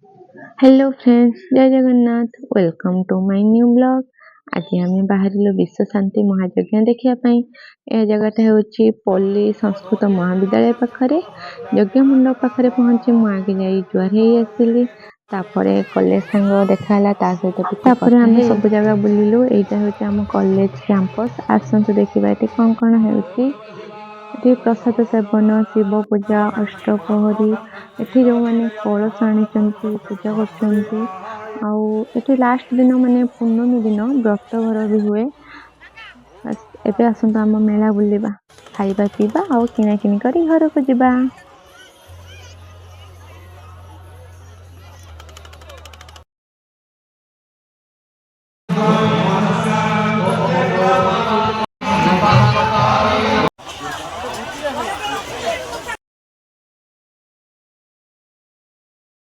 Hello friends, जय Jagannath. Welcome to my new blog. आज आम बाहर विश्व शांति महायज्ञ देखापी। यह जगह हूँ पल्ली संस्कृत महाविद्यालय पाखरे यज्ञ मंडप पाखरे पहुंची मु आगे जा जुआर हो आसली। कॉलेज सांग देखा सहित आम सब जगह बुलिलु। यहाँ हूँ आम कॉलेज कैंपस। आसतु देखा ये कौन कौन हो प्रसाद सेवन, शिव पूजा, अष्टप्रहरी, एठी जो माने कलश आनी पूजा कर लास्ट दिन माने पूर्णमी दिन व्रत घर भी हुए। बस एबे आसंतु आम मेला बुलिबा, खाइबा पीबा और किना किनी करी घर को जिबा।